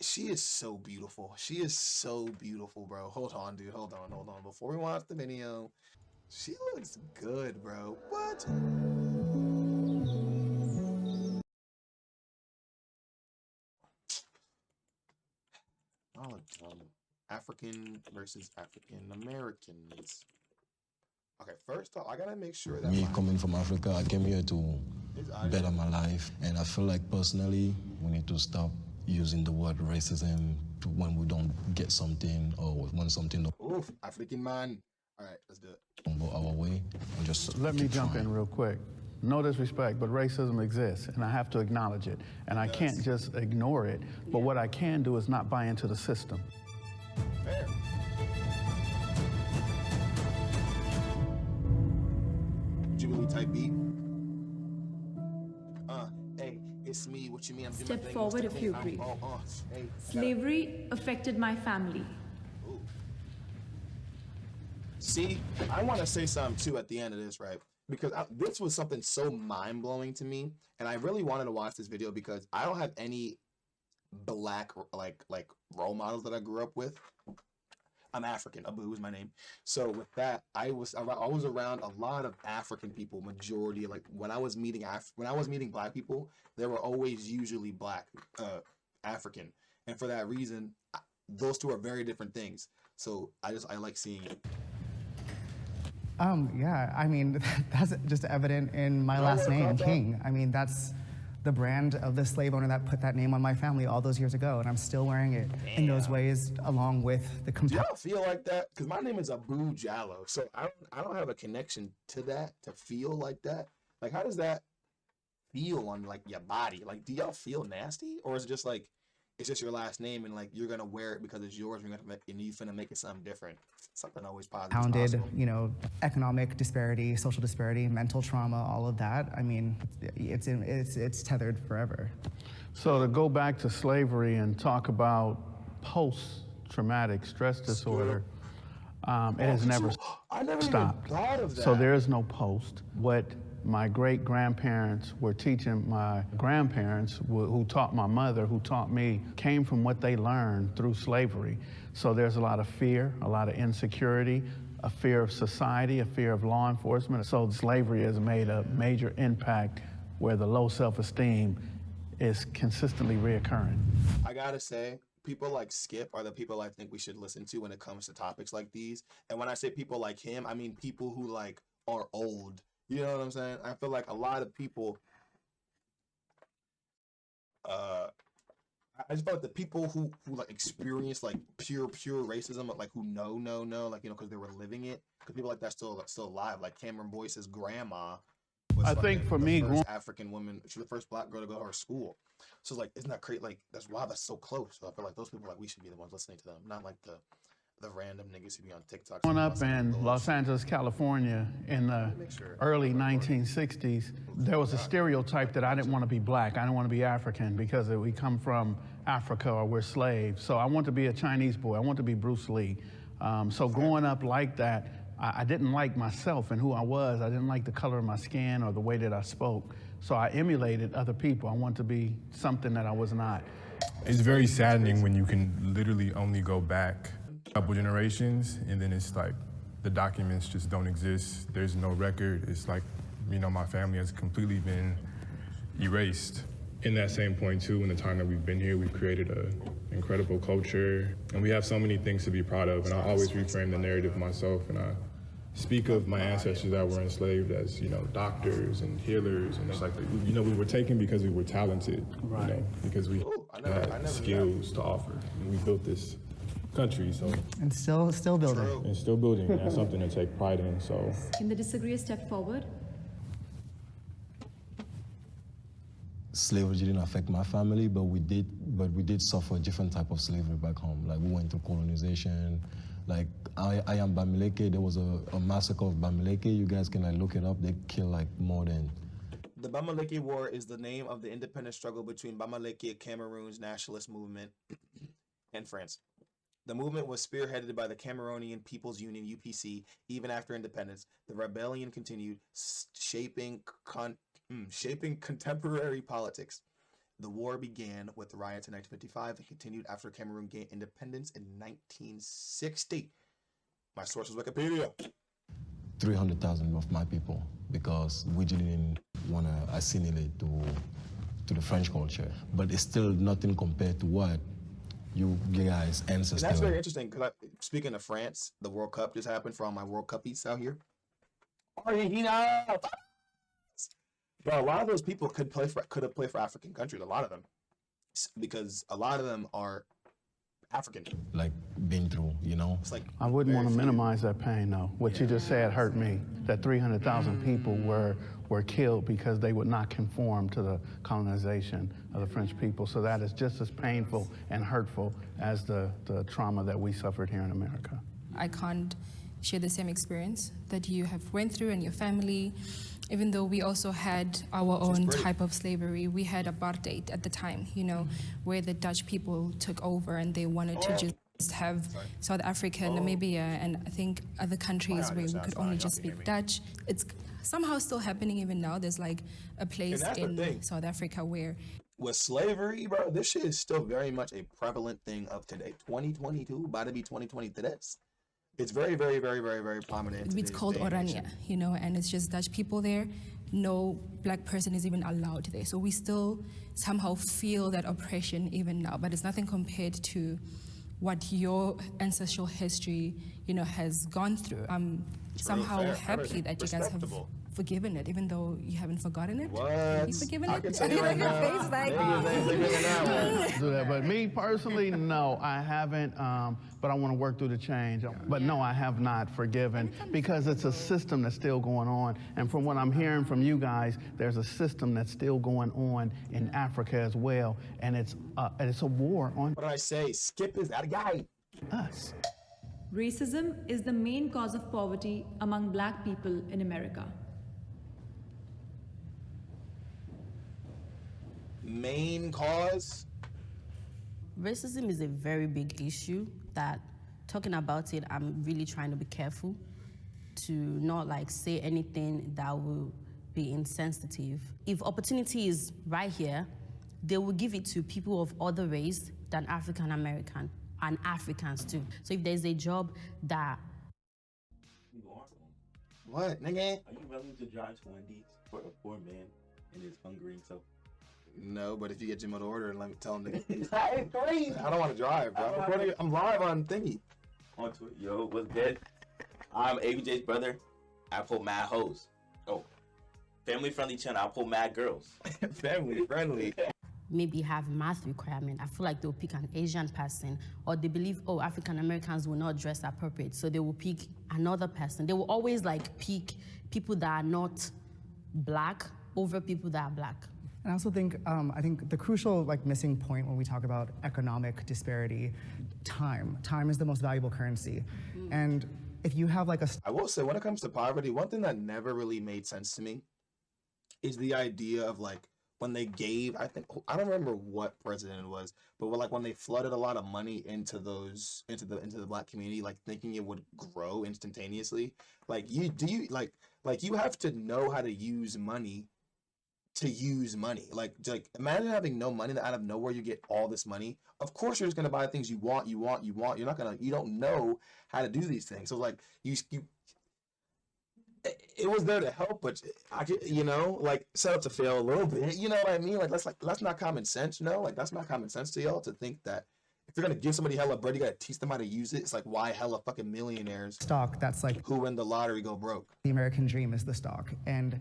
she is so beautiful. She is so beautiful, bro. Hold on, dude. Hold on, hold on. Before we watch the video, she looks good, bro. What? Oh, African versus African Americans. Okay, first off, I gotta make sure that Me coming from Africa, I came here to better my life. And I feel like personally, we need to stop using the word racism when we don't get something or when something don't oof, African man. All right, let's do it. go our way. And just Let me keep jump trying. in real quick. No disrespect, but racism exists, and I have to acknowledge it. And I can't just ignore it, but what I can do is not buy into the system. Fair. Jubilee type beat. Hey, it's me. What you mean? I'm doing my Step thing. forward Step if you in. agree. Hey, Slavery affected my family. ooh. See, I want to say something too at the end of this, right? Because this was something so mind blowing to me, and I really wanted to watch this video because I don't have any black like role models that I grew up with. I'm African. Abu is my name. So with that, I was around a lot of African people. Majority, like when I was meeting black people, they were always usually black, African, and for that reason, those two are very different things. So I like seeing it. Yeah, I mean, that's just evident in my last name, King. I mean, that's the brand of the slave owner that put that name on my family all those years ago, and I'm still wearing it in those ways, along with the Do y'all feel like that? Because my name is Abu Jallo, so I don't have a connection to that to feel like that. Like, how does that feel on like your body? Like, do y'all feel nasty, or is it just like it's just your last name and like you're gonna wear it because it's yours and you finna make it something different? Something always positive. compounded, you know, economic disparity, social disparity, mental trauma, all of that. I mean, it's tethered forever. So to go back to slavery and talk about post-traumatic stress disorder, it has never I never stopped. even thought of that. So there is no post. What my great-grandparents were teaching my grandparents, who taught my mother, who taught me, came from what they learned through slavery. So there's a lot of fear, a lot of insecurity, a fear of society, a fear of law enforcement. So slavery has made a major impact where the low self-esteem is consistently reoccurring. I gotta say, people like Skip are the people I think we should listen to when it comes to topics like these. And when I say people like him, I mean people who like are old. You know what I'm saying? I feel like a lot of people, I just feel like the people who like experience like pure racism, like who know, like, you know, because they were living it. Because people like that still alive. Like Cameron Boyce's grandma was I think for me, the first African woman, she was the first black girl to go to her school. So it's like, isn't that crazy? Like that's that's so close. So I feel like those people, like, we should be the ones listening to them, not like the random niggas who be on TikTok. Growing up in Los Angeles, California in the early 1960s, there was a stereotype that I didn't want to be black. I didn't want to be African because we come from Africa or we're slaves. So I want to be a Chinese boy. I want to be Bruce Lee. So growing up like that, I didn't like myself and who I was. I didn't like the color of my skin or the way that I spoke. So I emulated other people. I wanted to be something that I was not. It's very saddening when you can literally only go back a couple generations and then it's like the documents just don't exist. There's no record. It's like, you know, my family has completely been erased. In that same point too, in the time that we've been here, we've created an incredible culture and we have so many things to be proud of. And I always reframe the narrative myself and I speak of my ancestors that were enslaved as, you know, doctors and healers. And it's like, you know, we were taken because we were talented, right. You know, because we had skills to offer. And we built this country, so. And still building. And still building, that's something to take pride in, so. Can the disagree step forward? Slavery didn't affect my family, but we did suffer a different type of slavery back home. Like we went through colonization. Like I am Bamileke. There was a massacre of Bamileke. You guys can like look it up. They killed like more than. The Bamileke War is the name of the independent struggle between Bamileke, Cameroon's nationalist movement, and France. The movement was spearheaded by the Cameroonian People's Union (UPC). Even after independence, the rebellion continued, shaping contemporary politics. The war began with riots in 1955 and continued after Cameroon gained independence in 1960. My source is Wikipedia. 300,000 of my people, because we didn't want to assimilate to the French culture. But it's still nothing compared to what you guys' ancestors. And that's very interesting because speaking of France, the World Cup just happened for all my World Cuppies out here. Argentina! But a lot of those people could have played for African countries, a lot of them. Because a lot of them are African. Like, been through, you know? It's like I wouldn't want to very few. minimize that pain, though. What you just said hurt me, that 300,000 people were killed because they would not conform to the colonization of the French people. So that is just as painful and hurtful as the trauma that we suffered here in America. I can't share the same experience that you have went through and your family, even though we also had our own type of slavery. We had apartheid at the time, you know, where the Dutch people took over and they wanted to just have South Africa, Namibia, and I think other countries where we could only just speak Dutch. It's somehow still happening even now. There's like a place in South Africa where... With slavery, bro, this shit is still very much a prevalent thing of today. 2022, about to be 2023. It's very, very, very, very, very prominent. It's called Oranje, you know, and it's just Dutch people there. No black person is even allowed there. So we still somehow feel that oppression even now, but it's nothing compared to what your ancestral history, you know, has gone through. I'm somehow happy that you guys have forgiven it, even though you haven't forgotten it. What? Have you forgiven it? I can tell you right now. Do that. But me personally, no, I haven't. But I want to work through the change. But no, I have not forgiven because it's a system that's still going on. And from what I'm hearing from you guys, there's a system that's still going on in Africa as well. And it's a war on What did I say? Skip is that guy. us. Racism is the main cause of poverty among black people in America. Main cause? Racism is a very big issue that, talking about it, I'm really trying to be careful to not like say anything that will be insensitive. If opportunity is right here, they will give it to people of other race than African American and Africans too. So if there's a job that... What, nigga? Are you willing to drive to Wendy's for a poor man and is hungry and so? No, but if you get Jim to order and let me tell him to I don't want to drive, bro. I'm live on thingy. On Twitter, yo, what's good? I'm ABJ's brother. I pull mad hoes. Oh, family friendly channel. I pull mad girls. Family friendly. maybe have math requirement. I feel like they'll pick an Asian person, or they believe, oh, African Americans will not dress appropriate, so they will pick another person. They will always like pick people that are not black over people that are black. And I also think, I think the crucial missing point when we talk about economic disparity, time. Time is the most valuable currency. And if you have I will say, when it comes to poverty, one thing that never really made sense to me is the idea of when they gave, I don't remember what president it was, but when they flooded a lot of money into the black community, thinking it would grow instantaneously. You have to know how to use money to use money. Imagine having no money, that out of nowhere you get all this money. Of course you're just gonna buy things you want. You don't know how to do these things. So it was there to help, but set up to fail a little bit. You know what I mean? That's not common sense, that's not common sense to y'all to think that if you're gonna give somebody hella bread, you gotta teach them how to use it. It's why hella fucking millionaires stock that's who win the lottery go broke. The American dream is the stock. And,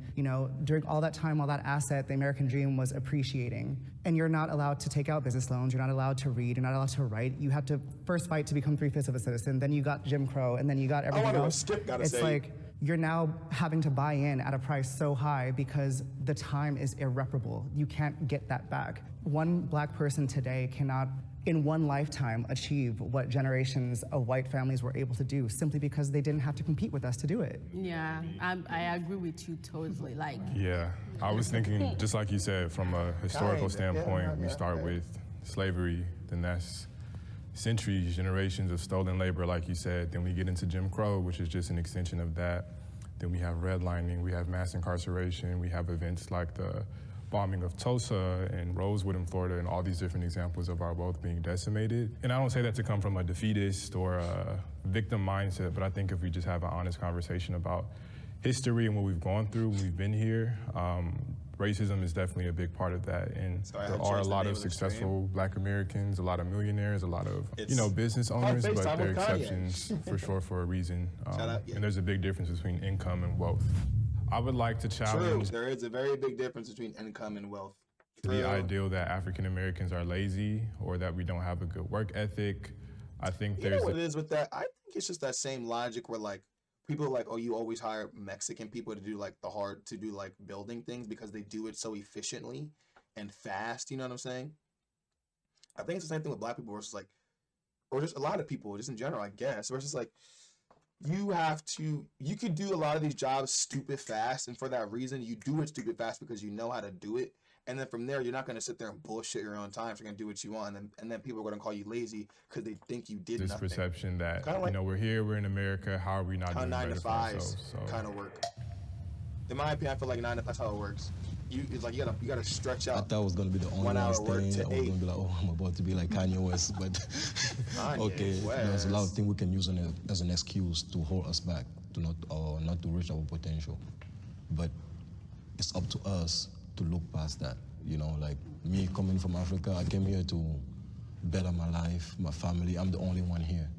during all that time, all that asset, the American dream was appreciating. And you're not allowed to take out business loans. You're not allowed to read. You're not allowed to write. You had to first fight to become 3/5 of a citizen. Then you got Jim Crow, and then you got everything else. Skip gotta it's say. You're now having to buy in at a price so high because the time is irreparable. You can't get that back. One black person today cannot, in one lifetime, achieve what generations of white families were able to do simply because they didn't have to compete with us to do it. Yeah, I agree with you totally. Yeah, I was thinking, just like you said, from a historical standpoint, we start with slavery, then that's centuries, generations of stolen labor, like you said. Then we get into Jim Crow, which is just an extension of that. Then we have redlining, we have mass incarceration, we have events like the bombing of Tulsa and Rosewood in Florida and all these different examples of our wealth being decimated. And I don't say that to come from a defeatist or a victim mindset, but I think if we just have an honest conversation about history and what we've gone through when we've been here, racism is definitely a big part of that. And there are a lot of successful Black Americans, a lot of millionaires, a lot of business owners, but they're exceptions for sure for a reason. And there's a big difference between income and wealth. I would like to challenge. There is a very big difference between income and wealth. The ideal that African Americans are lazy or that we don't have a good work ethic. I think You know what it is with that? I think it's just that same logic where like people are like, oh, you always hire Mexican people to do like building things because they do it so efficiently and fast. You know what I'm saying? I think it's the same thing with Black people versus like, or just a lot of people, just in general, I guess, versus like, you could do a lot of these jobs stupid fast, and for that reason, you do it stupid fast because you know how to do it. And then from there, you're not going to sit there and bullshit your own time. So you're going to do what you want, and then people are going to call you lazy because they think you did this nothing. Perception that we're here, we're in America. How are we not doing better for ourselves? Kind of work. In my opinion, I feel like 9 to 5 that's how it works. It's like you gotta stretch out. I thought it was gonna be the only 1 hour work thing. to I was 8. gonna be like, oh, I'm about to be like Kanye West, but okay, there's a lot of things we can use as an excuse to hold us back, to not to reach our potential. But it's up to us to look past that. You know, like me coming from Africa, I came here to better my life, my family. I'm the only one here.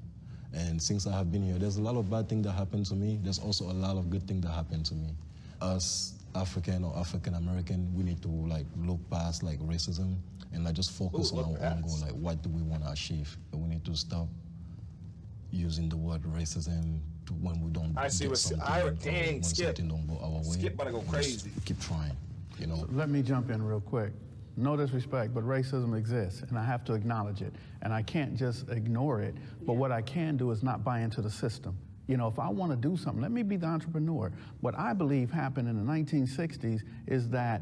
And since I have been here, there's a lot of bad things that happened to me. There's also a lot of good things that happened to me. Us African or African American, we need to like look past like racism and like just focus on our own goal. Like, what do we want to achieve? And we need to stop using the word racism to when we don't. I see what Skip don't go our way. Skip about to go crazy. Keep trying, you know. Let me jump in real quick. No disrespect, but racism exists, and I have to acknowledge it. And I can't just ignore it, but what I can do is not buy into the system. You know, if I want to do something, let me be the entrepreneur. What I believe happened in the 1960s is that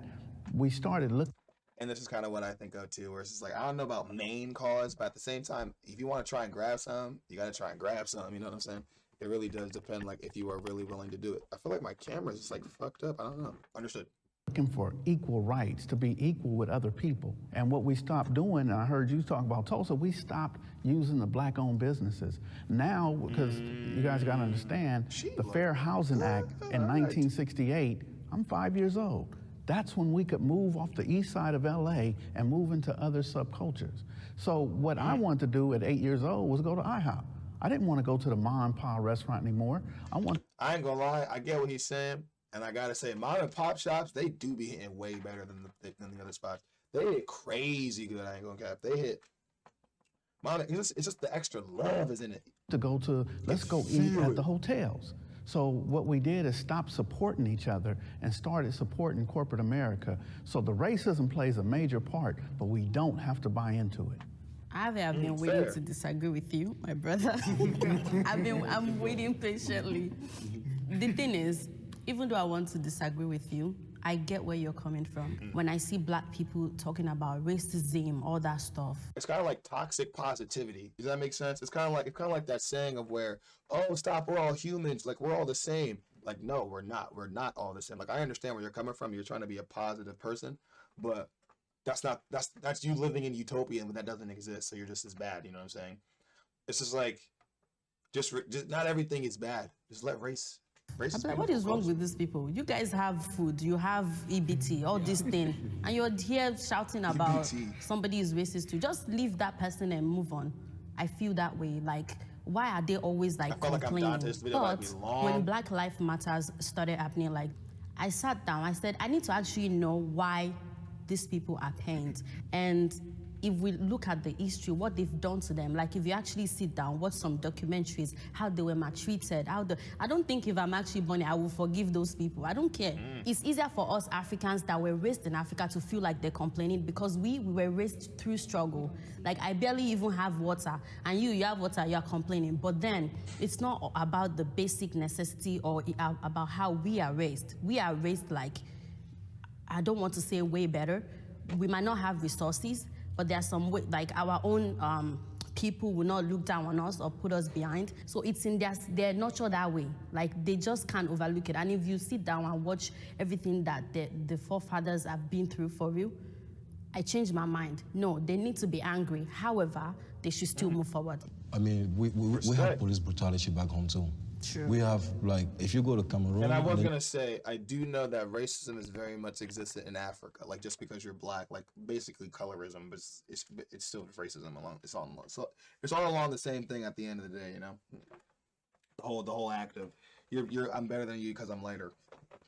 we started looking. And this is kind of what I think of too, where it's just like, I don't know about main cause, but at the same time, if you want to try and grab some, you got to try and grab some, you know what I'm saying? It really does depend, like, if you are really willing to do it. I feel like my camera's just like fucked up. I don't know. Understood. Looking for equal rights, to be equal with other people. And what we stopped doing, and I heard you talk about Tulsa, we stopped using the Black-owned businesses. Now, because you guys got to understand, the Fair Housing Act in 1968, I'm 5 years old. That's when we could move off the east side of LA and move into other subcultures. So what I wanted to do at 8 years old was go to IHOP. I didn't want to go to the mom and pop restaurant anymore. I ain't gonna lie, I get what he's saying. And I gotta say, mom and pop shops, they do be hitting way better than the other spots. They hit crazy good, I ain't gonna cap. They hit, mom, it's just the extra love is in it. Let's go eat at the hotels. So what we did is stop supporting each other and started supporting corporate America. So the racism plays a major part, but we don't have to buy into it. I've been waiting to disagree with you, my brother. I'm waiting patiently. The thing is, even though I want to disagree with you, I get where you're coming from. When I see Black people talking about racism, all that stuff. It's kind of like toxic positivity. Does that make sense? It's kind of like that saying of where, oh, stop, we're all humans, like we're all the same. Like, no, we're not. We're not all the same. Like, I understand where you're coming from. You're trying to be a positive person, but that's you living in utopia, and that doesn't exist. So you're just as bad. You know what I'm saying? It's just like, just not everything is bad. Just let race. Like, what is wrong with these people? You guys have food, you have EBT, all these things, and you're here shouting about somebody is racist too. Just leave that person and move on. I feel that way. Like, why are they always like complaining? But when Black Lives Matters started happening, like, I sat down, I said, I need to actually know why these people are pained. And if we look at the history, what they've done to them, like if you actually sit down, watch some documentaries, how they were maltreated, I don't think if I'm actually born, I will forgive those people. I don't care. It's easier for us Africans that were raised in Africa to feel like they're complaining because we were raised through struggle. Like, I barely even have water, and you have water, you're complaining. But then it's not about the basic necessity or about how we are raised. We are raised like, I don't want to say way better. We might not have resources, but there are some, like our own people will not look down on us or put us behind. So it's in they're nurtured that way. Like they just can't overlook it. And if you sit down and watch everything that the forefathers have been through for real, I changed my mind. No, they need to be angry. However, they should still move forward. I mean, we have police brutality back home too. True. We have, like, if you go to Cameroon... And I was going to say, I do know that racism is very much existent in Africa. Like, just because you're black, like, basically colorism, but it's still racism along. It's all along the same thing at the end of the day, you know? The whole act of, I'm better than you because I'm lighter,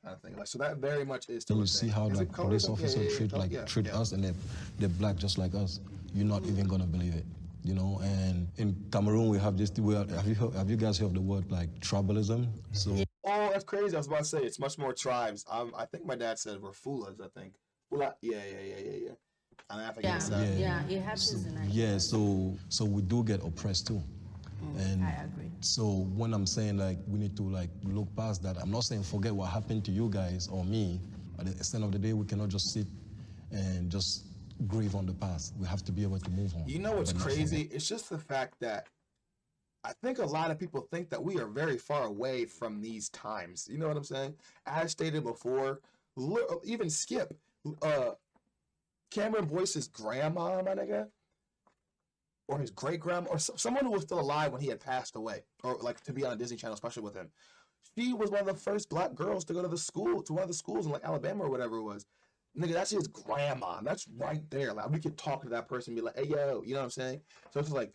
kind of thing. Like, so that very much is still you see how, like, police officers treat us, and they're black just like us. You're not even going to believe it. You know, and in Cameroon we have this. Have you guys heard of the word like tribalism? So oh, that's crazy. I was about to say it's much more tribes. I think my dad said we're fulas. I think Fula. Yeah. On African side. Yeah, it happens in Nigeria. Yeah, so we do get oppressed too. And I agree. So when I'm saying like we need to like look past that, I'm not saying forget what happened to you guys or me. At the end of the day, we cannot just sit and just grieve on the past. We have to be able to move on. You know what's crazy? It's just the fact that I think a lot of people think that we are very far away from these times. You know what I'm saying? As stated before, even Skip, Cameron Boyce's grandma, my nigga, or his great grandma, or someone who was still alive when he had passed away, or like to be on a Disney Channel special with him. She was one of the first black girls to go to one of the schools in like Alabama or whatever it was. Nigga, that's his grandma. That's right there. Like we could talk to that person and be like, "Hey, yo," you know what I'm saying? So it's like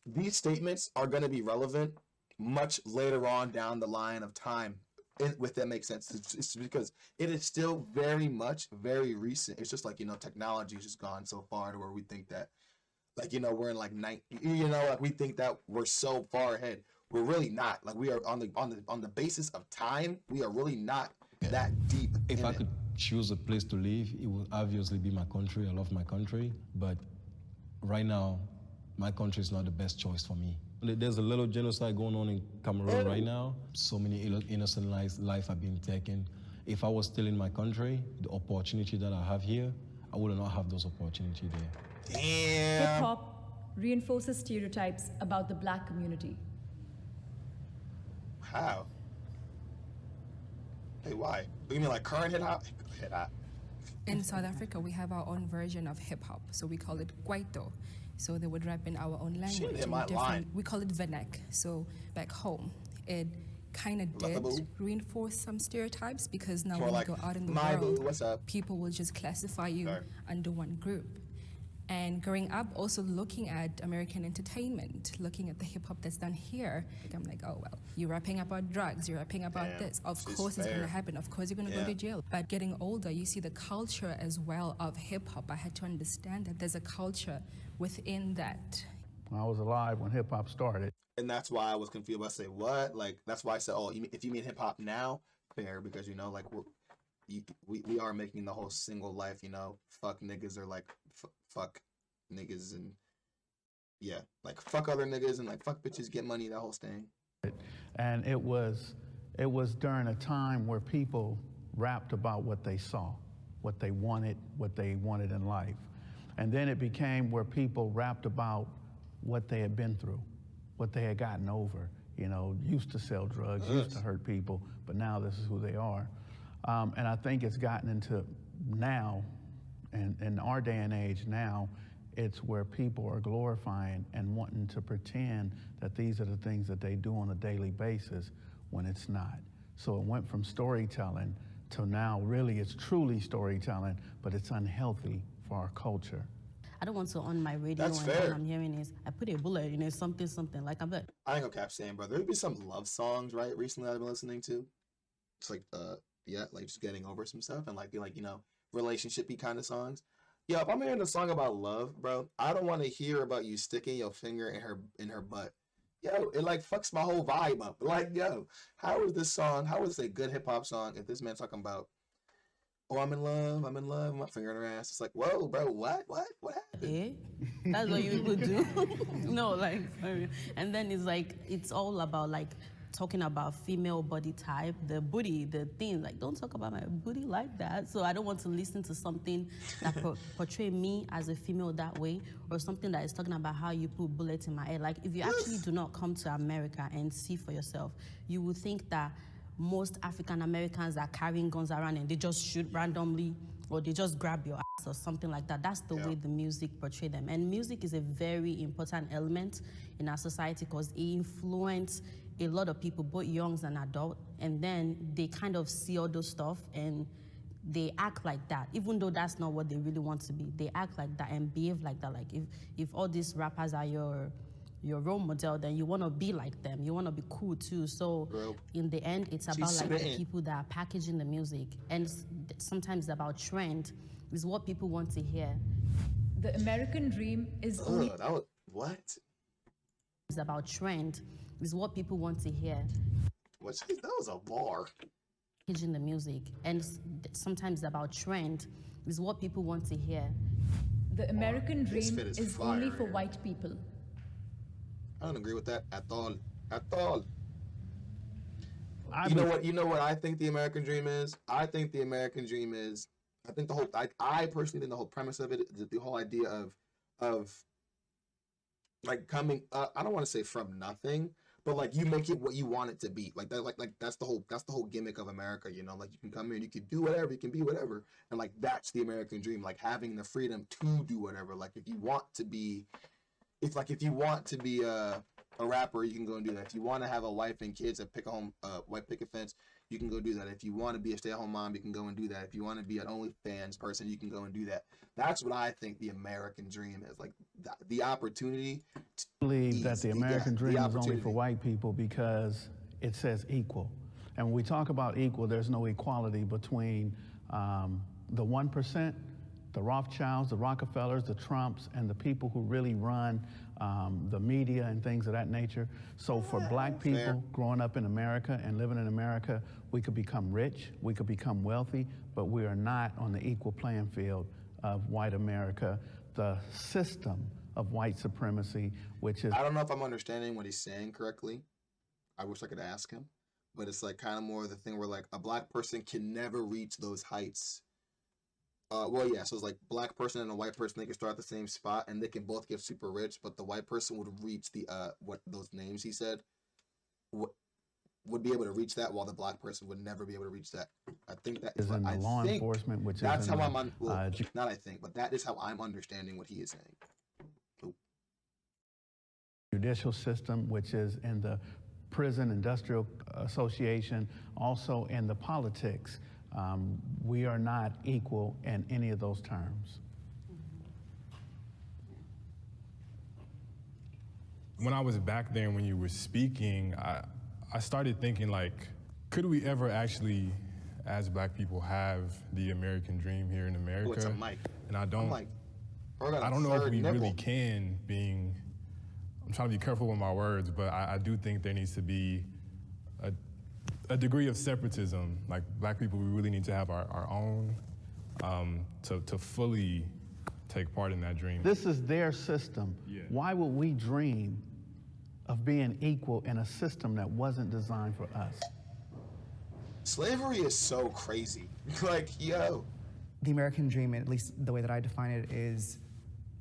these statements are gonna be relevant much later on down the line of time. If that makes sense, it's because it is still very much very recent. It's just like, you know, technology has just gone so far to where we think that, like, you know, we're in like like we think that we're so far ahead. We're really not. Like we are on the basis of time. We are really not. That deep. If I could choose a place to live, it would obviously be my country. I love my country, but right now, my country is not the best choice for me. There's a little genocide going on in Cameroon right now. So many innocent lives have been taken. If I was still in my country, the opportunity that I have here, I would not have those opportunities there. Damn. Hip hop reinforces stereotypes about the black community. How? Hey, why? You mean like current hip hop? In South Africa, we have our own version of hip hop, so we call it kwaito. So they would rap in our own language. We call it vernac. So back home, it kind of did reinforce some stereotypes because now when you go out in the world, people will just classify you under one group. And growing up, also looking at American entertainment, looking at the hip hop that's done here, I'm like, oh, well, you're rapping about drugs, you're rapping about this. Of course it's going to happen. Of course you're going to go to jail. But getting older, you see the culture as well of hip hop. I had to understand that there's a culture within that. I was alive when hip hop started. And that's why I was confused. I say, what? Like, that's why I said, oh, if you mean hip hop now, fair, because, you know, like, we are making the whole single life, you know, fuck niggas or like fuck niggas and yeah, like fuck other niggas and like fuck bitches, get money, that whole thing. And it was during a time where people rapped about what they saw, what they wanted in life. And then it became where people rapped about what they had been through, what they had gotten over, you know, used to sell drugs, used to hurt people, but now this is who they are. And I think it's gotten into now, and in our day and age now, it's where people are glorifying and wanting to pretend that these are the things that they do on a daily basis when it's not. So it went from storytelling to now really it's truly storytelling, but it's unhealthy for our culture. I don't want to on my radio That's and fair. all I'm hearing is I put a bullet in it, something, like I'm like. I ain't gonna cap saying, bro. There'd be some love songs, right, recently I've been listening to. It's like, yeah, like just getting over some stuff and like, you know, relationship-y kind of songs. Yo, if I'm hearing a song about love, bro, I don't want to hear about you sticking your finger in her butt. Yo, it like fucks my whole vibe up. Like, yo, how is this a good hip hop song if this man's talking about, oh, I'm in love, my finger in her ass. It's like, whoa, bro, what happened? Yeah, that's what you would do. No, like, and then it's like, it's all about like talking about female body type, the booty, the thing, like don't talk about my booty like that. So I don't want to listen to something that portray me as a female that way, or something that is talking about how you put bullets in my head. Like if you actually do not come to America and see for yourself, you will think that most African Americans are carrying guns around and they just shoot randomly, or they just grab your ass or something like that. That's the way the music portray them. And music is a very important element in our society because it influences a lot of people, both young and adult, and then they kind of see all those stuff and they act like that, even though that's not what they really want to be. They act like that and behave like that. Like if all these rappers are your role model, then you want to be like them. You want to be cool too. So in the end, it's about like the people that are packaging the music, and sometimes about trend is what people want to hear. The American dream is only what? It's about trend is what people want to hear. That was a bar. Packaging the music, and sometimes about trend is what people want to hear. The American dream is only for here. white people. I don't agree with that at all. At all. You know what I think the American dream is? I think the American dream is, I personally think the whole premise of it is the whole idea of like coming up, I don't want to say from nothing, but like you make it what you want it to be. Like that, like that's the whole gimmick of America, you know, like you can come here and you can do whatever, you can be whatever. And like that's the American dream, like having the freedom to do whatever. Like if you want to be a rapper, you can go and do that. If you want to have a wife and kids that pick a white picket fence, you can go do that. If you want to be a stay-at-home mom, you can go and do that. If you want to be an OnlyFans person, you can go and do that. That's what I think the American dream is, like the opportunity. I believe that the American dream is only for white people because it says equal. And when we talk about equal, there's no equality between the 1%, the Rothschilds, the Rockefellers, the Trumps, and the people who really run the media and things of that nature. So for black people growing up in America and living in America, we could become rich, we could become wealthy, but we are not on the equal playing field of white America, the system of white supremacy, which is... I don't know if I'm understanding what he's saying correctly. I wish I could ask him. But it's like kind of more of the thing where like a black person can never reach those heights. So it's like black person and a white person, they can start at the same spot and they can both get super rich, but the white person would reach the what those names he said would be able to reach that, while the black person would never be able to reach that. I think that is in the law enforcement, which that's is how I'm not I think, but that is how I'm understanding what he is saying. Judicial system, which is in the prison industrial association, also in the politics. We are not equal in any of those terms. When I was back there when you were speaking, I started thinking like, could we ever actually, as black people, have the American dream here in America? Oh, it's a mic. And I don't know if we really can, I'm trying to be careful with my words, but I do think there needs to be a degree of separatism. Like black people, we really need to have our own to fully take part in that dream. This is their system. Yeah. Why would we dream of being equal in a system that wasn't designed for us? Slavery is so crazy. Like, yo. The American dream, at least the way that I define it, is,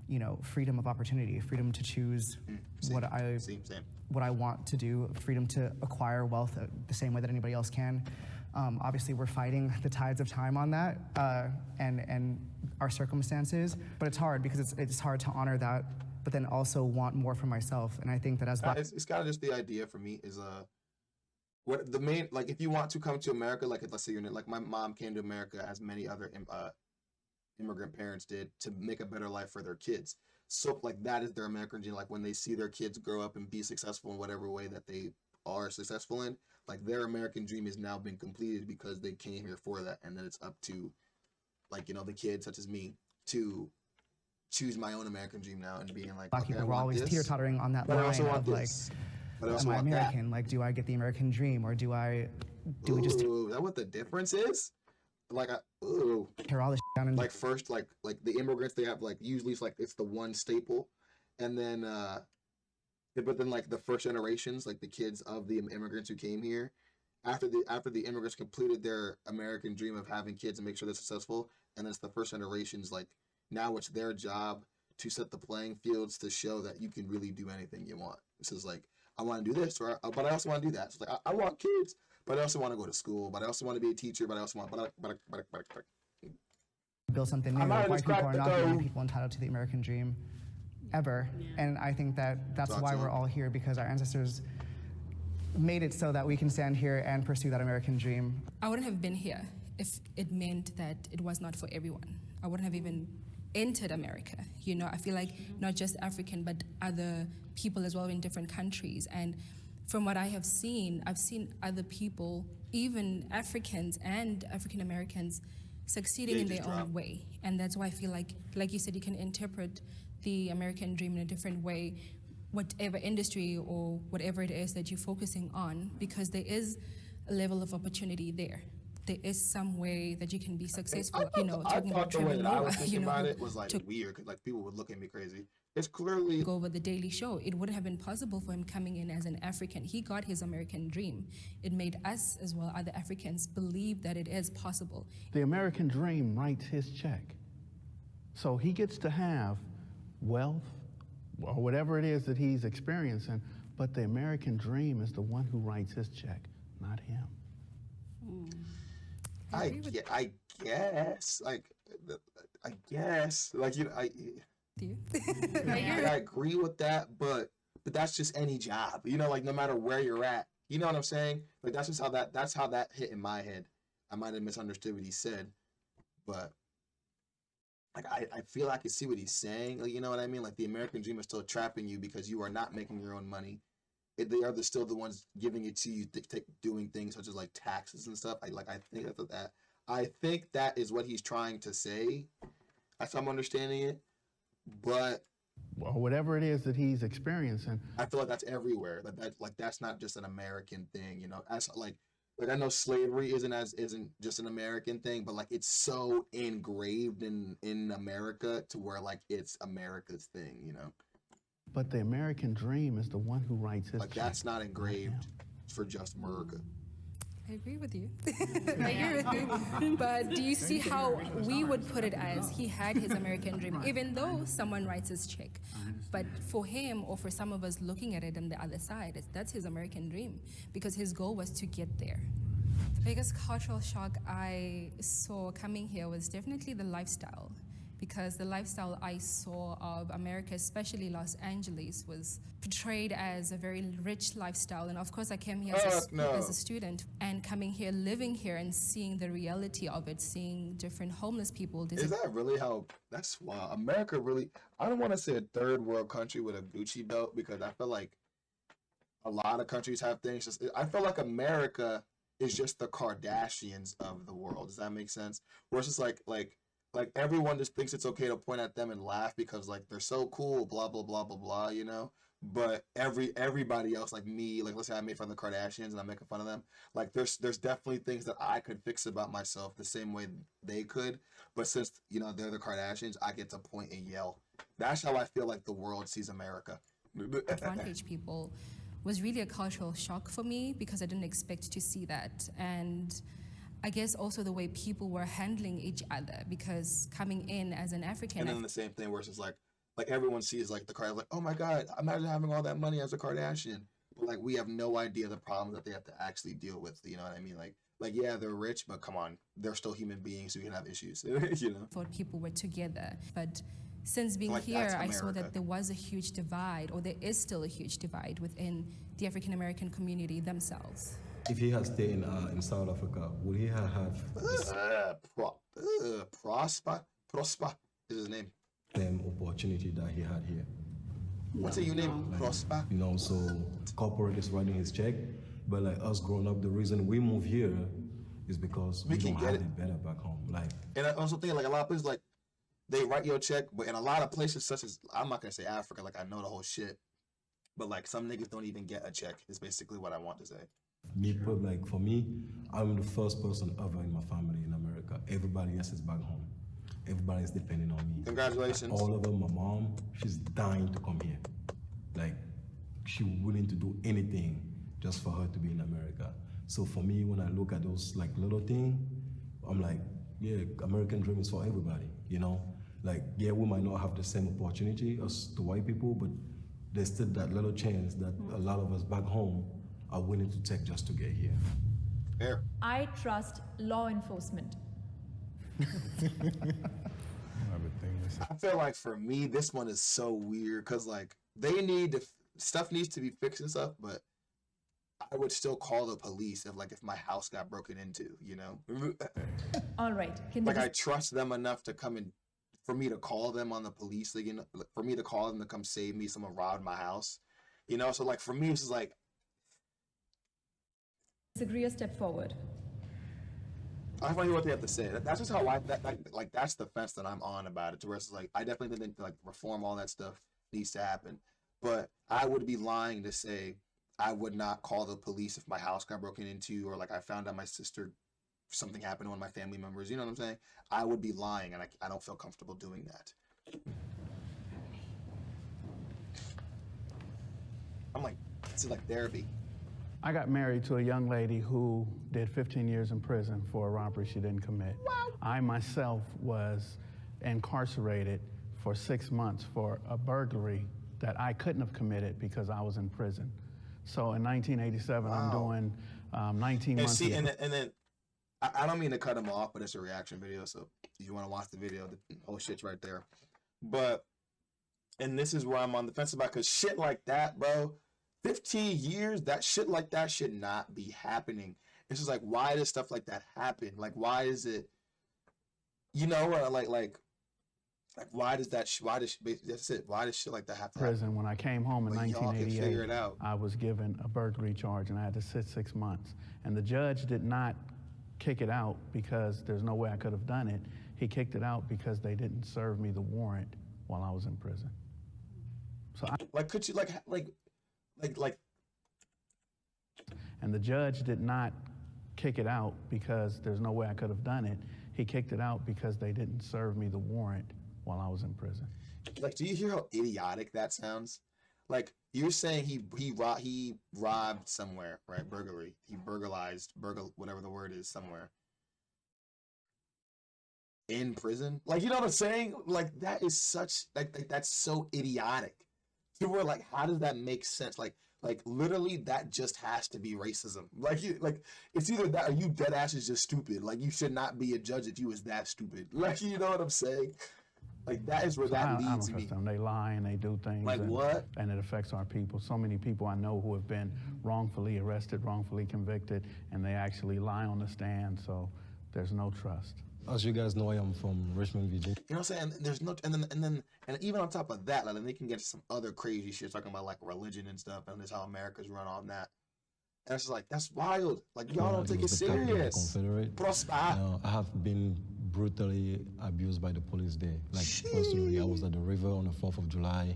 you know, freedom of opportunity, freedom to choose what I want to do, freedom to acquire wealth the same way that anybody else can. Obviously, we're fighting the tides of time on that and our circumstances, but it's hard because it's hard to honor that, but then also want more for myself. And I think that as it's kind of just the idea for me is what the main, like, if you want to come to America, like let's say you're like my mom came to America as many other immigrant parents did to make a better life for their kids. So like that is their American dream. Like when they see their kids grow up and be successful in whatever way that they are successful in, like their American dream has now been completed because they came here for that. And then it's up to, like, you know, the kids such as me to choose my own American dream now and being like, black people were always teeter-tottering on that line of like, am I American? Like, do I get the American dream, or do we just? Is that what the difference is? Like, tear all this down and like first, like the immigrants, they have like usually it's like it's the one staple, and then but then like the first generations, like the kids of the immigrants who came here, after the immigrants completed their American dream of having kids and make sure they're successful, and it's the first generations, like now it's their job to set the playing fields to show that you can really do anything you want. This is like, I want to do this, but I also want to do that. So it's like I want kids, but I also want to go to school, but I also want to be a teacher, but I also want build something new. I might have White just people cracked are the not the only code. people entitled to the American dream ever. And I think that that's Thought why so. we're all here, because our ancestors made it so that we can stand here and pursue that American dream. I wouldn't have been here if it meant that it was not for everyone. I wouldn't have even entered America. You know, I feel like not just African, but other people as well in different countries. And from what I have seen, I've seen other people, even Africans and African Americans, succeeding in their own way. And that's why I feel like you said, you can interpret the American dream in a different way, whatever industry or whatever it is that you're focusing on, because there is a level of opportunity there. There is some way that you can be successful. You know, I talking thought about the way Trevor that I Noah, was thinking you know, about who it was like took weird, because like people would look at me crazy. It's clearly go over the Daily Show. It wouldn't have been possible for him coming in as an African. He got his American dream. It made us as well, other Africans, believe that it is possible. The American dream writes his check. So he gets to have wealth or whatever it is that he's experiencing, but the American dream is the one who writes his check, not him. I guess, like, you know, I agree with that, but that's just any job, you know, like no matter where you're at, you know what I'm saying? Like that's how that hit in my head. I might have misunderstood what he said, but like I feel I can see what he's saying. Like, you know what I mean? Like the American dream is still trapping you because you are not making your own money. They are still the ones giving it to you, doing things such as like taxes and stuff. I think that is what he's trying to say. That's how I'm understanding it. But Or whatever it is that he's experiencing. I feel like that's everywhere. That's not just an American thing, you know. As like I know slavery isn't just an American thing, but like it's so engraved in America to where like it's America's thing, you know. But the American dream is the one who writes his Like check. that's not engraved for just America. I agree with you. I agree with you. But do you see how we would put it as he had his American dream, even though someone writes his check? But for him, or for some of us looking at it on the other side, that's his American dream, because his goal was to get there. The biggest cultural shock I saw coming here was definitely the lifestyle, because the lifestyle I saw of America, especially Los Angeles, was portrayed as a very rich lifestyle. And of course, I came here as a student, and coming here, living here, and seeing the reality of it, seeing different homeless people. Is that really how? That's wow. America really. I don't want to say a third world country with a Gucci belt, because I feel like a lot of countries have things. I feel like America is just the Kardashians of the world. Does that make sense? Where it's just like everyone just thinks it's okay to point at them and laugh because like they're so cool, blah blah blah blah blah, you know. But everybody else, like me, like let's say I made fun of the Kardashians and I'm making fun of them. Like there's definitely things that I could fix about myself the same way they could. But since you know they're the Kardashians, I get to point and yell. That's how I feel like the world sees America. Advantage people was really a cultural shock for me, because I didn't expect to see that. And I guess also the way people were handling each other, because coming in as an African. And then the same thing where it's just like everyone sees like the Kardashians, like, oh my God, imagine having all that money as a Kardashian. But like we have no idea the problems that they have to actually deal with. You know what I mean? Like yeah, they're rich, but come on, they're still human beings who can have issues. You know? Thought people were together, but since being Like, here, that's I saw America. that there was a huge divide, or there is still a huge divide within the African American community themselves. If he had stayed in South Africa, would he have had the Prosper is his name. same opportunity that he had here? What's your name? Prosper. You know, so corporate is writing his check, but like us growing up, the reason we move here is because we can don't get have it. it better back home. Like, And I also think like a lot of places like they write your check, but in a lot of places such as I'm not gonna say Africa, like I know the whole shit, but like some niggas don't even get a check. Is basically what I want to say. like for me, I'm the first person ever in my family in America. Everybody else is back home. Everybody is depending on me. Congratulations. All of them, my mom, she's dying to come here. Like, she willing to do anything just for her to be in America. So for me, when I look at those like little things, I'm like, yeah, American dream is for everybody, you know? Like, yeah, we might not have the same opportunity as the white people, but there's still that little chance that a lot of us back home are willing to take just to get here. Fair. I trust law enforcement. I feel like for me, this one is so weird because like they need to stuff needs to be fixed and stuff, but I would still call the police if my house got broken into, you know. All right. Like I trust them enough to come in for me to call them on the police, like, you know, for me to call them to come save me. Someone robbed my house, you know. So like for me, it's just like disagree a step forward. I want to hear what they have to say. That's just how like that's the fence that I'm on about it. To where it's like I definitely think like reform, all that stuff needs to happen, but I would be lying to say I would not call the police if my house got broken into or like I found out my sister something happened to one of my family members. You know what I'm saying? I would be lying, and I don't feel comfortable doing that. I'm like, this is like therapy. I got married to a young lady who did 15 years in prison for a robbery she didn't commit. Wow. I myself was incarcerated for 6 months for a burglary that I couldn't have committed because I was in prison. So in 1987, wow. I'm doing 19 months. See, and then I don't mean to cut him off, but it's a reaction video, so if you want to watch the video, the whole shit's right there. But, and this is where I'm on the fence about, because shit like that, bro, 15 years, that shit like that should not be happening. It's just like, why does stuff like that happen? Like, why is it, you know, like why does that, that's it, why does shit like that have to happen? Prison. When I came home in But y'all can figure 1988, it out. I was given a burglary charge and I had to sit 6 months. And the judge did not kick it out because there's no way I could have done it. He kicked it out because they didn't serve me the warrant while I was in prison. So like, could you like, and the judge did not kick it out because there's no way I could have done it. He kicked it out because they didn't serve me the warrant while I was in prison. Like, do you hear how idiotic that sounds? Like, you're saying he robbed somewhere, right? Burglary. He burglarized, whatever the word is, somewhere. In prison? Like, you know what I'm saying? Like, that is such, like that's so idiotic. To where, like, how does that make sense? Like literally, that just has to be racism. Like, it's either that or you dead ass is just stupid. Like, you should not be a judge if you was that stupid. Like, you know what I'm saying? Like, that is where that leads I don't me. trust them. They lie and they do things. Like what? And it affects our people. So many people I know who have been wrongfully arrested, wrongfully convicted, and they actually lie on the stand. So there's no trust. As you guys know, I am from Richmond, Virginia. You know what I'm saying? There's no, and even on top of that, like, they can get some other crazy shit talking about like religion and stuff, and this how America's run on that. And it's just like, that's wild. Like, y'all don't take it serious. Confederate. I have been brutally abused by the police there. Like, personally, I was at the river on the 4th of July.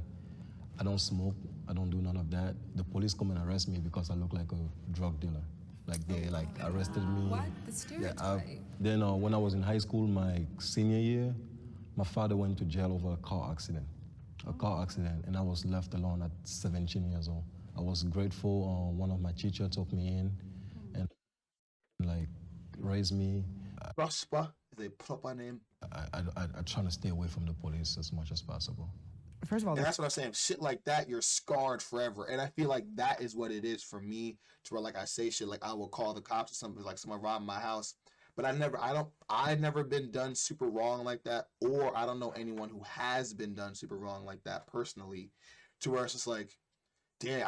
I don't smoke. I don't do none of that. The police come and arrest me because I look like a drug dealer. Like, they like arrested me. What? The stereotype. Yeah, then when I was in high school, my senior year, my father went to jail over a car accident. And I was left alone at 17 years old. I was grateful. One of my teachers took me in and like raised me. Prosper is a proper name. I try to stay away from the police as much as possible. First of all, and that's what I'm saying. Shit like that, you're scarred forever. And I feel like that is what it is for me. To where, like, I say shit like I will call the cops or something, like someone robbed my house. But I've never been done super wrong like that, or I don't know anyone who has been done super wrong like that personally. To where it's just like, damn,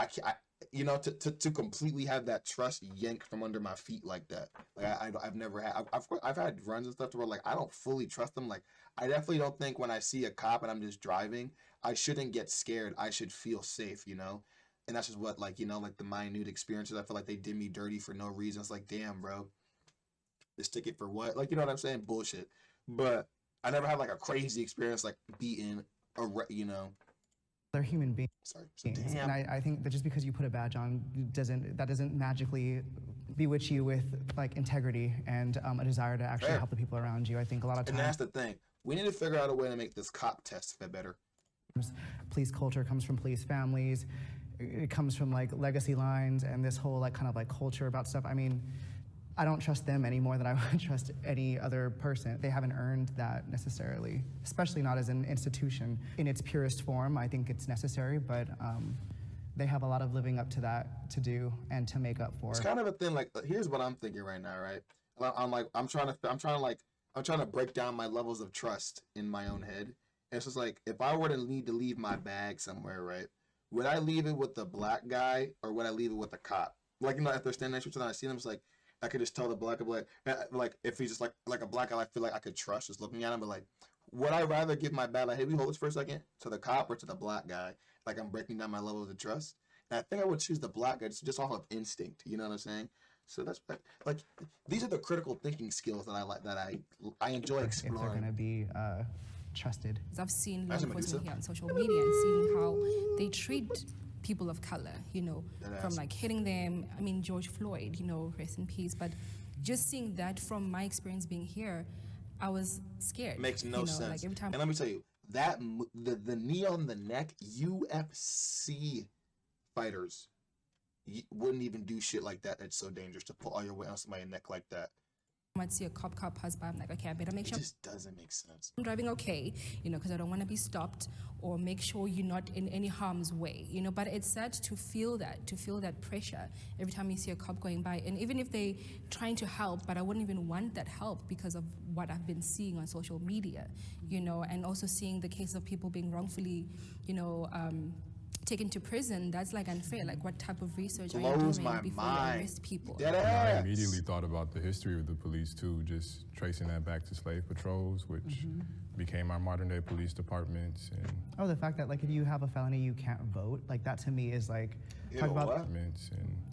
you know, to completely have that trust yanked from under my feet like that. Like, I've never had. I've had runs and stuff to where, like, I don't fully trust them. Like, I definitely don't think when I see a cop and I'm just driving, I shouldn't get scared. I should feel safe, you know? And that's just what, like, you know, like the minute experiences, I feel like they did me dirty for no reason. It's like, damn, bro, this ticket for what? Like, you know what I'm saying? Bullshit. But I never had like a crazy experience, like beating, you know. They're human beings. Sorry. And I think that just because you put a badge on doesn't magically bewitch you with like integrity and a desire to actually help the people around you. I think a lot of times. And that's the thing. We need to figure out a way to make this cop test fit better. Police culture comes from police families. it comes from like legacy lines and this whole like kind of like culture about stuff. I mean, I don't trust them any more than I would trust any other person. They haven't earned that necessarily, especially not as an institution. In its purest form, I think it's necessary, but they have a lot of living up to that to do and to make up for. It's kind of a thing. Like, here's what I'm thinking right now, right? I'm trying to break down my levels of trust in my own head. And it's just like, if I were to need to leave my bag somewhere, right? Would I leave it with the black guy or would I leave it with the cop? Like, you know, if they're standing next to each other, I see them, it's like, I could just tell the black guy, like if he's just like a black guy, I feel like I could trust just looking at him. But like, would I rather give my bag, like, hey, we hold this for a second, to the cop or to the black guy? Like, I'm breaking down my levels of trust. And I think I would choose the black guy just off of instinct. You know what I'm saying? So that's like these are the critical thinking skills that I like, that I enjoy exploring. If they're gonna be trusted. I've seen law enforcement here on social media and seeing how they treat people of color, you know, from like hitting them. I mean, George Floyd, you know, rest in peace. But just seeing that from my experience being here, I was scared. Makes no sense. Like every time. And let me tell you, that the knee on the neck, UFC fighters wouldn't even do shit like that. It's so dangerous to pull all your weight on somebody's neck like that. I might see a cop pass by, I'm like, okay, I better make sure It just doesn't make sense. I'm driving okay, you know, because I don't want to be stopped, or make sure you're not in any harm's way, you know. But it's sad to feel that pressure every time you see a cop going by. And even if they trying to help, but I wouldn't even want that help because of what I've been seeing on social media, you know, and also seeing the case of people being wrongfully, you know, taken to prison. That's like unfair. Like, what type of research are you doing before you arrest people? I immediately thought about the history of the police too, just tracing that back to slave patrols, which became our modern day police departments. And oh, the fact that like if you have a felony, you can't vote. Like that to me is like talk about.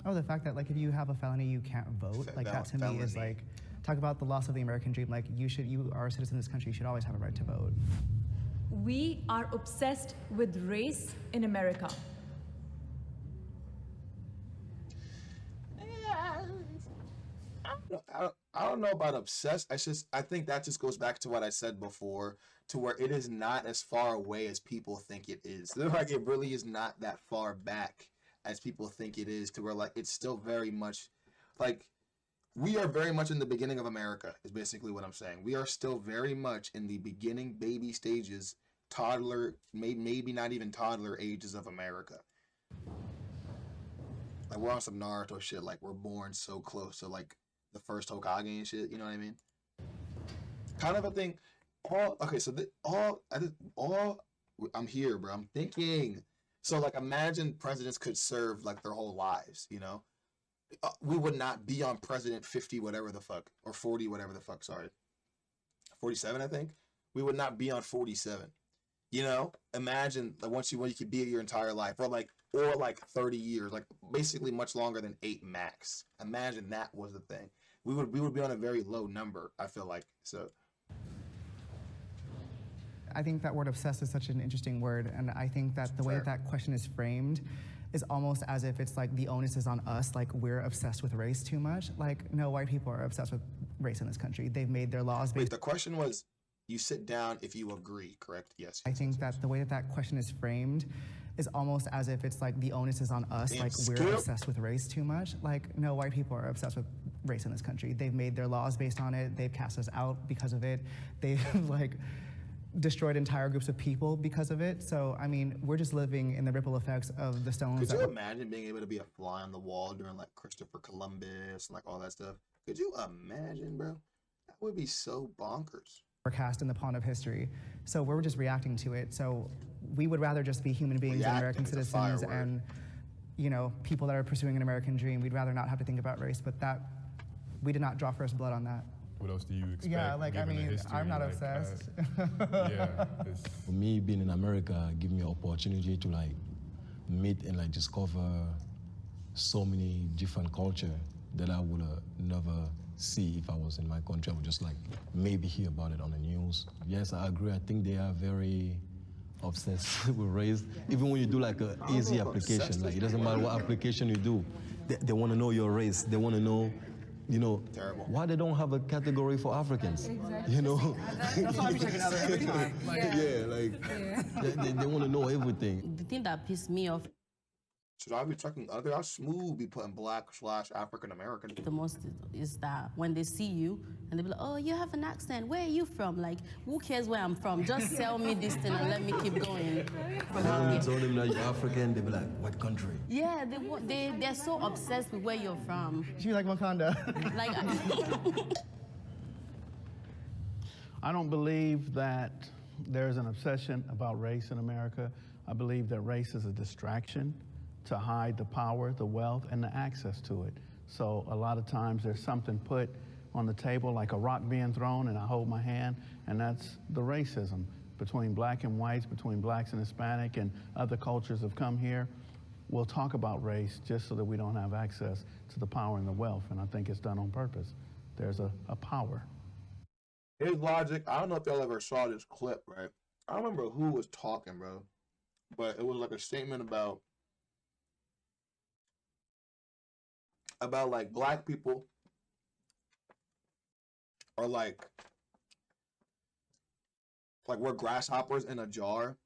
Oh, the fact that like if you have a felony, you can't vote. Like that to me is like talk about the loss of the American dream. Like you are a citizen of this country. You should always have a right to vote. We are obsessed with race in America. I don't know about obsessed. I think that just goes back to what I said before, to where it is not as far away as people think it is. Like, it really is not that far back as people think it is, to where like it's still very much like we are very much in the beginning of America, is basically what I'm saying. We are still very much in the beginning baby stages, toddler, maybe not even toddler ages of America. Like, we're on some Naruto shit. Like, we're born so close to like the first Hokage and shit. You know what I mean? Kind of a thing. I'm here, bro. I'm thinking. So like, imagine presidents could serve like their whole lives, you know? We would not be on president 50 whatever the fuck, or 40 whatever the fuck, sorry. 47, I think. We would not be on 47. You know? Imagine like when you could be your entire life, or like 30 years, like basically much longer than 8 max. Imagine that was the thing. We would be on a very low number, I feel like. So I think that word obsessed is such an interesting word, and I think that the way that question is framed is almost as if it's like the onus is on us, like we're obsessed with race too much. Like, no, white people are obsessed with race in this country. They've made their laws based. Wait, the question was, you sit down if you agree, correct? Yes. I think that the way that question is framed is almost as if it's like the onus is on us, like we're obsessed with race too much. Like, no, white people are obsessed with race in this country. They've made their laws based on it. They've cast us out because of it. They've like destroyed entire groups of people because of it. So, I mean, we're just living in the ripple effects of the stones. Could you imagine being able to be a fly on the wall during like Christopher Columbus and like all that stuff? Could you imagine, bro? That would be so bonkers. We're cast in the pond of history. So we're just reacting to it. So we would rather just be human beings and American citizens and, you know, people that are pursuing an American dream. We'd rather not have to think about race, but that, we did not draw first blood on that. What else do you expect? Yeah, like, I mean, I'm not obsessed. For me, being in America give me an opportunity to like meet and like discover so many different culture that I would never see if I was in my country. I would just like maybe hear about it on the news. Yes, I agree. I think they are very obsessed with race. Even when you do like an easy application, like it doesn't matter what application you do, they want to know your race. They want to know, you know, why they don't have a category for Africans. Exactly. You know? That's why I'm checking out every time. They want to know everything. The thing that pissed me off Should I be checking other? I smooth be putting black/African American. The most is that when they see you and they be like, oh, you have an accent. Where are you from? Like, who cares where I'm from? Just sell me this thing and let me keep going. When you told them that you're African, they be like, what country? Yeah, they're so obsessed with where you're from. She be like Wakanda. Like, I don't believe that there's an obsession about race in America. I believe that race is a distraction to hide the power, the wealth, and the access to it. So a lot of times there's something put on the table, like a rock being thrown, and I hold my hand, and that's the racism between black and whites, between blacks and Hispanic, and other cultures have come here. We'll talk about race just so that we don't have access to the power and the wealth, and I think it's done on purpose. There's a power. Here's logic. I don't know if y'all ever saw this clip, right? I don't remember who was talking, bro, but it was like a statement about like black people are like we're grasshoppers in a jar,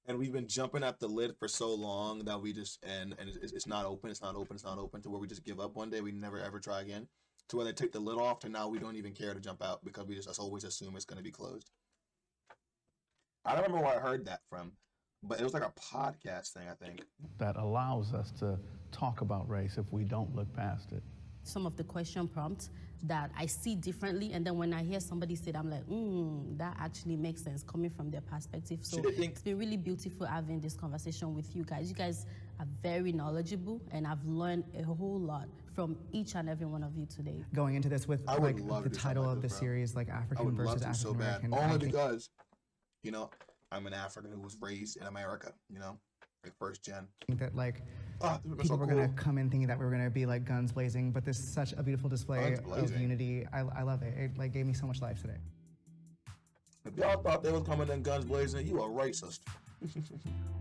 and we've been jumping at the lid for so long that we just and it's not open, it's not open, it's not open, to where we just give up one day, we never ever try again, to where they take the lid off, to now we don't even care to jump out because we just always assume it's going to be closed. I don't remember where I heard that from, but it was like a podcast thing, I think. That allows us to talk about race if we don't look past it. some of the question prompts that I see differently, and then when I hear somebody say it, I'm like, that actually makes sense coming from their perspective. So it's been really beautiful having this conversation with you guys. You guys are very knowledgeable, and I've learned a whole lot from each and every one of you today. Going into this with like the title of the series, like African versus African American. Only because, you know, I'm an African who was raised in America, you know, like first gen. I think that like people were gonna come in thinking that we were gonna be like guns blazing, but this is such a beautiful display of unity. I love it. It like gave me so much life today. If y'all thought they was coming in guns blazing, you are racist.